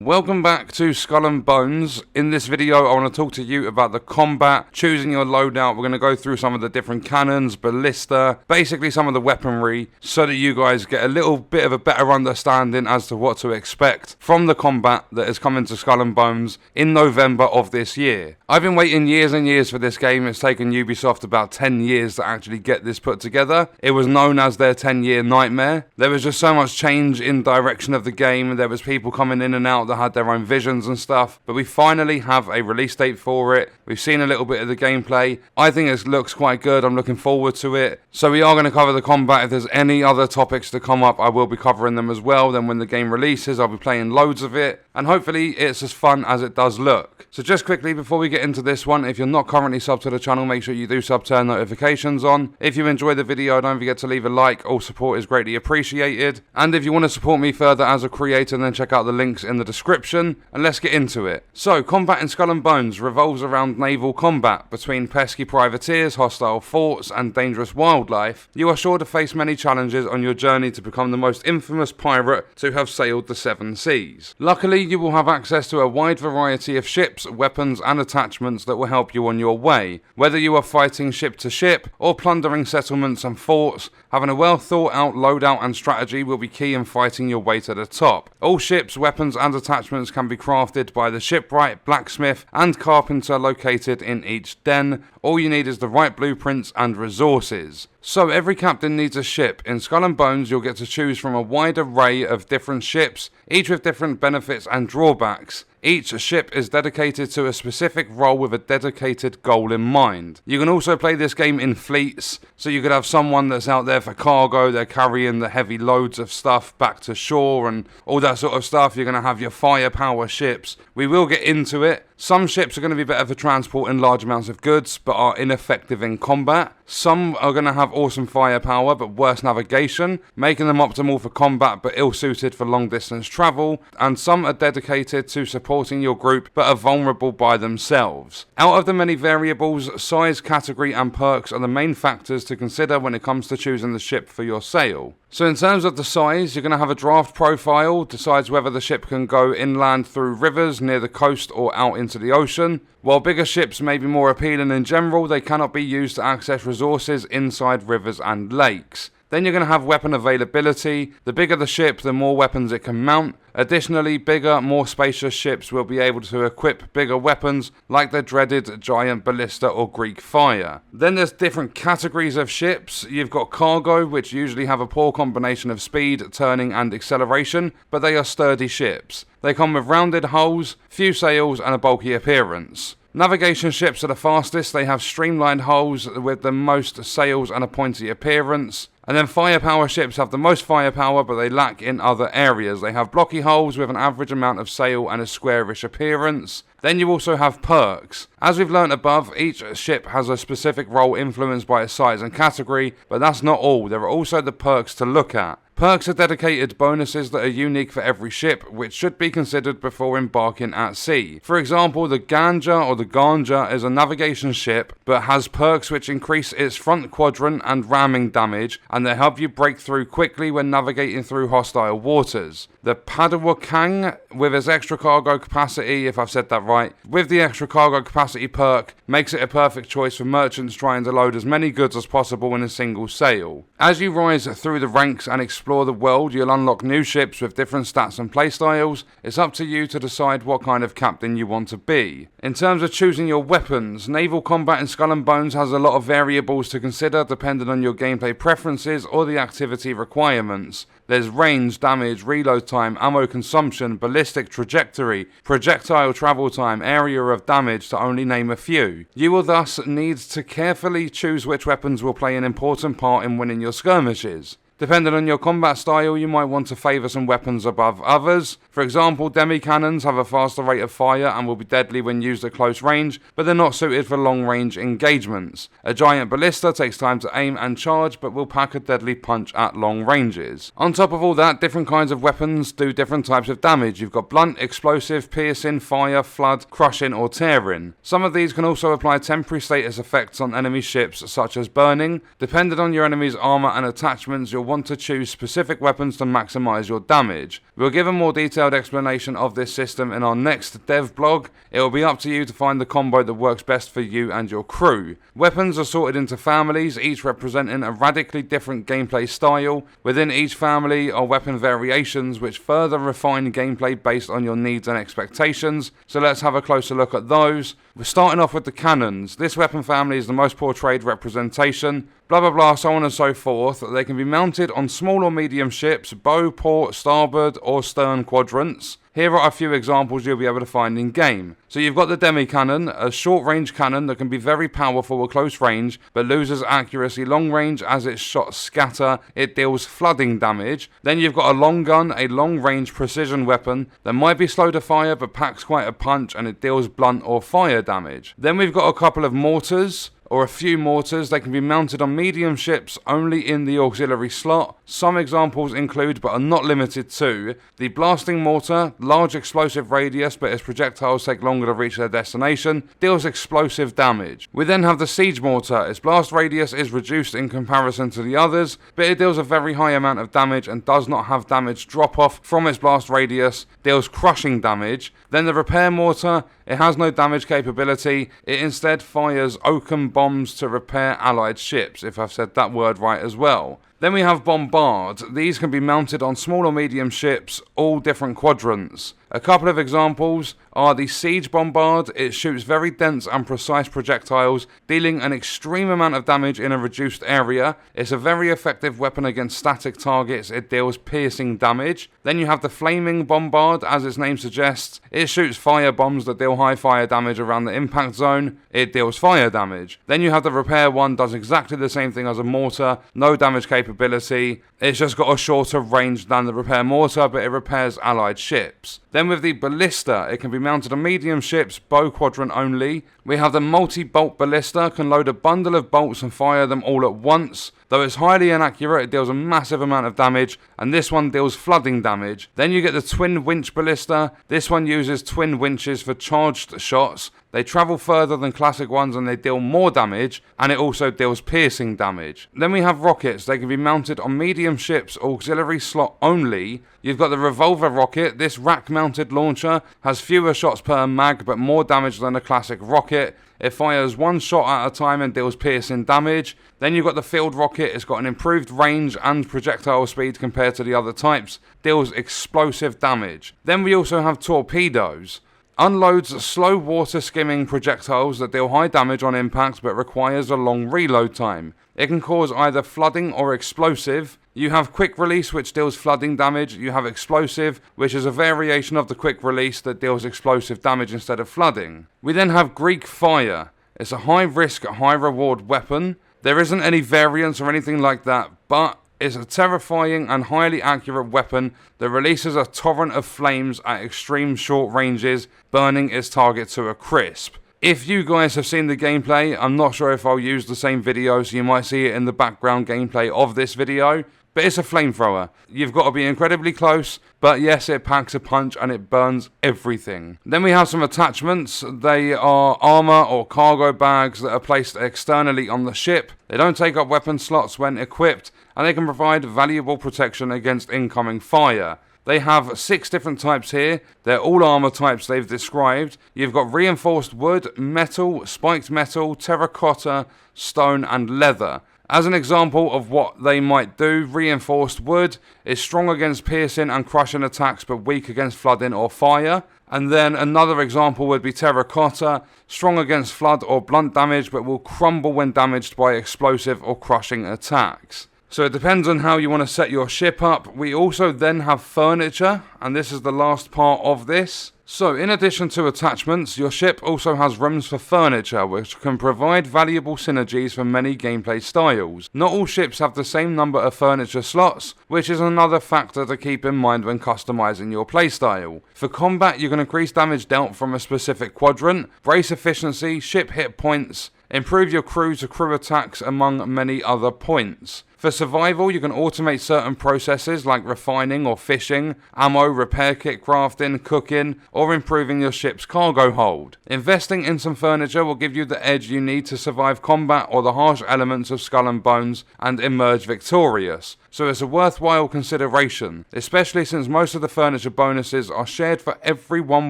Welcome back to Skull and Bones. In this video I want to talk to you about the combat, choosing your loadout. We're going to go through some of the different cannons, ballista, basically some of the weaponry, so that you guys get a little bit of a better understanding as to what to expect from the combat that is coming to Skull and Bones in November of this year. I've been waiting years and years for this game. It's taken Ubisoft about 10 years to actually get this put together. It was known as their 10-year nightmare. There was just so much change in direction of the game. There was people coming in and out that had their own visions and stuff, but we finally have a release date for it. We've seen a little bit of the gameplay. I think it looks quite good. I'm looking forward to it. So we are going to cover the combat. If there's any other topics to come up, I will be covering them as well. Then when the game releases, I'll be playing loads of it, and hopefully it's as fun as it does look. So just quickly before we get into this one, if you're not currently subbed to the channel, make sure you do sub, turn notifications on. If you enjoy the video, don't forget to leave a like. All support is greatly appreciated. And if you want to support me further as a creator, then check out the links in the description. And let's get into it. So, combat in Skull and Bones revolves around naval combat between pesky privateers, hostile forts, and dangerous wildlife. You are sure to face many challenges on your journey to become the most infamous pirate to have sailed the seven seas. Luckily, you will have access to a wide variety of ships, weapons, and attachments that will help you on your way. Whether you are fighting ship to ship or plundering settlements and forts, having a well thought out loadout and strategy will be key in fighting your way to the top. All ships, weapons, and attachments can be crafted by the shipwright, blacksmith, and carpenter located in each den. All you need is the right blueprints and resources. So every captain needs a ship. In Skull and Bones you'll get to choose from a wide array of different ships, each with different benefits and drawbacks. Each ship is dedicated to a specific role with a dedicated goal in mind. You can also play this game in fleets, so you could have someone that's out there for cargo, they're carrying the heavy loads of stuff back to shore and all that sort of stuff. You're going to have your firepower ships. We will get into it. Some ships are going to be better for transporting large amounts of goods, but are ineffective in combat. Some are going to have awesome firepower, but worse navigation, making them optimal for combat, but ill-suited for long-distance travel. And some are dedicated to supporting your group, but are vulnerable by themselves. Out of the many variables, size, category, and perks are the main factors to consider when it comes to choosing the ship for your sail. So in terms of the size, you're going to have a draft profile, decides whether the ship can go inland through rivers, near the coast, or out into the ocean. While bigger ships may be more appealing in general, they cannot be used to access resources inside rivers and lakes. Then you're going to have weapon availability. The bigger the ship, the more weapons it can mount. Additionally, bigger, more spacious ships will be able to equip bigger weapons like the dreaded giant ballista or Greek fire. Then there's different categories of ships. You've got cargo, which usually have a poor combination of speed, turning and acceleration, but they are sturdy ships. They come with rounded hulls, few sails and a bulky appearance. Navigation ships are the fastest. They have streamlined hulls with the most sails and a pointy appearance. And then firepower ships have the most firepower, but they lack in other areas. They have blocky hulls with an average amount of sail and a squarish appearance. Then you also have perks. As we've learnt above, each ship has a specific role influenced by its size and category, but that's not all. There are also the perks to look at. Perks are dedicated bonuses that are unique for every ship, which should be considered before embarking at sea. For example, the Ganja or the Ganja is a navigation ship, but has perks which increase its front quadrant and ramming damage, and they help you break through quickly when navigating through hostile waters. The Padawakang, with its extra cargo capacity, if I've said that right, with the extra cargo capacity perk, makes it a perfect choice for merchants trying to load as many goods as possible in a single sail. As you rise through the ranks and explore the world, you'll unlock new ships with different stats and playstyles. It's up to you to decide what kind of captain you want to be. In terms of choosing your weapons, naval combat in Skull and Bones has a lot of variables to consider depending on your gameplay preferences or the activity requirements. There's range, damage, reload time, ammo consumption, ballistic trajectory, projectile travel time, area of damage, to only name a few. You will thus need to carefully choose which weapons will play an important part in winning your skirmishes. Depending on your combat style, you might want to favour some weapons above others. For example, Demi Cannons have a faster rate of fire and will be deadly when used at close range, but they're not suited for long range engagements. A giant ballista takes time to aim and charge, but will pack a deadly punch at long ranges. On top of all that, different kinds of weapons do different types of damage. You've got blunt, explosive, piercing, fire, flood, crushing or tearing. Some of these can also apply temporary status effects on enemy ships, such as burning. Depending on your enemy's armour and attachments, your you'll want to choose specific weapons to maximise your damage. We'll give a more detailed explanation of this system in our next dev blog. It will be up to you to find the combo that works best for you and your crew. Weapons are sorted into families, each representing a radically different gameplay style. Within each family are weapon variations which further refine gameplay based on your needs and expectations. So let's have a closer look at those. We're starting off with the cannons. This weapon family is the most portrayed representation. Blah blah blah, so on and so forth. They can be mounted on small or medium ships, bow, port, starboard or stern quadrants. Here are a few examples you'll be able to find in game. So you've got the Demi Cannon, a short range cannon that can be very powerful at close range but loses accuracy long range as its shots scatter. It deals flooding damage. Then you've got a long gun, a long range precision weapon that might be slow to fire but packs quite a punch, and it deals blunt or fire damage. Then we've got a couple of mortars, or a few mortars. They can be mounted on medium ships only in the auxiliary slot. Some examples include, but are not limited to, the blasting mortar, large explosive radius but its projectiles take longer to reach their destination, deals explosive damage. We then have the siege mortar. Its blast radius is reduced in comparison to the others, but it deals a very high amount of damage and does not have damage drop off from its blast radius, deals crushing damage. Then the repair mortar, it has no damage capability, it instead fires oakum bombs to repair allied ships, if I've said that word right as well. Then we have Bombard. These can be mounted on small or medium ships, all different quadrants. A couple of examples are the Siege Bombard. It shoots very dense and precise projectiles, dealing an extreme amount of damage in a reduced area. It's a very effective weapon against static targets. It deals piercing damage. Then you have the Flaming Bombard. As its name suggests, it shoots fire bombs that deal high fire damage around the impact zone. It deals fire damage. Then you have the Repair one, does exactly the same thing as a mortar, no damage capability. It's just got a shorter range than the Repair mortar, but it repairs allied ships. Then with the Ballista, it can be mounted on medium ships, bow quadrant only. We have the multi-bolt Ballista, can load a bundle of bolts and fire them all at once. Though it's highly inaccurate, it deals a massive amount of damage, and this one deals flooding damage. Then you get the Twin Winch Ballista. This one uses twin winches for charged shots. They travel further than classic ones and they deal more damage, and it also deals piercing damage. Then we have rockets. They can be mounted on medium ships, auxiliary slot only. You've got the revolver rocket. This rack-mounted launcher has fewer shots per mag but more damage than a classic rocket. It fires one shot at a time and deals piercing damage. Then you've got the field rocket. It's got an improved range and projectile speed compared to the other types. Deals explosive damage. Then we also have torpedoes. Unloads slow water skimming projectiles that deal high damage on impact but requires a long reload time. It can cause either flooding or explosive. You have quick release, which deals flooding damage. You have explosive, which is a variation of the quick release that deals explosive damage instead of flooding. We then have Greek fire. It's a high risk, high reward weapon. There isn't any variance or anything like that, but it's a terrifying and highly accurate weapon that releases a torrent of flames at extreme short ranges, burning its target to a crisp. If you guys have seen the gameplay, I'm not sure if I'll use the same video, so you might see it in the background gameplay of this video. But it's a flamethrower. You've got to be incredibly close, but yes, it packs a punch and it burns everything. Then we have some attachments. They are armor or cargo bags that are placed externally on the ship. They don't take up weapon slots when equipped, and they can provide valuable protection against incoming fire. They have 6 different types here. They're all armor types they've described. You've got reinforced wood, metal, spiked metal, terracotta, stone, and leather. As an example of what they might do, reinforced wood is strong against piercing and crushing attacks but weak against flooding or fire. And then another example would be terracotta, strong against flood or blunt damage but will crumble when damaged by explosive or crushing attacks. So it depends on how you want to set your ship up. We also then have furniture, and this is the last part of this. So in addition to attachments, your ship also has rooms for furniture, which can provide valuable synergies for many gameplay styles. Not all ships have the same number of furniture slots, which is another factor to keep in mind when customizing your playstyle. For combat, you can increase damage dealt from a specific quadrant, brace efficiency, ship hit points, improve your crew to crew attacks, among many other points. For survival, you can automate certain processes like refining or fishing, ammo, repair kit crafting, cooking, or improving your ship's cargo hold. Investing in some furniture will give you the edge you need to survive combat or the harsh elements of Skull and Bones and emerge victorious. So it's a worthwhile consideration, especially since most of the furniture bonuses are shared for everyone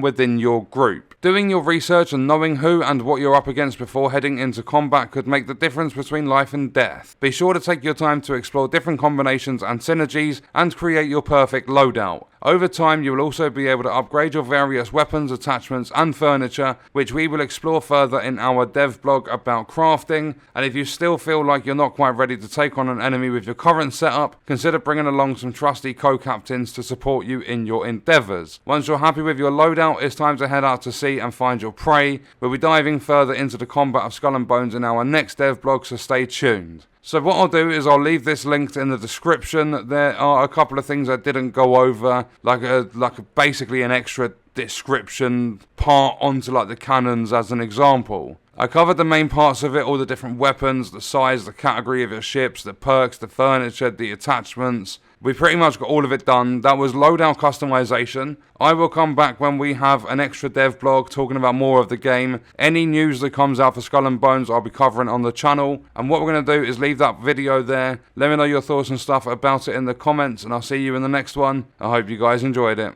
within your group. Doing your research and knowing who and what you're up against before heading into combat could make the difference between life and death. Be sure to take your time to explore different combinations and synergies and create your perfect loadout. Over time, you will also be able to upgrade your various weapons, attachments, and furniture, which we will explore further in our dev blog about crafting. And if you still feel like you're not quite ready to take on an enemy with your current setup, consider bringing along some trusty co-captains to support you in your endeavours. Once you're happy with your loadout, it's time to head out to sea and find your prey. We'll be diving further into the combat of Skull and Bones in our next dev blog, so stay tuned. So what I'll do is I'll leave this linked in the description. There are a couple of things I didn't go over, basically an extra description part onto like the cannons as an example. I covered the main parts of it, all the different weapons, the size, the category of your ships, the perks, the furniture, the attachments. We pretty much got all of it done. That was loadout customization. I will come back when we have an extra dev blog talking about more of the game. Any news that comes out for Skull and Bones I'll be covering on the channel. And what we're going to do is leave that video there. Let me know your thoughts and stuff about it in the comments, and I'll see you in the next one. I hope you guys enjoyed it.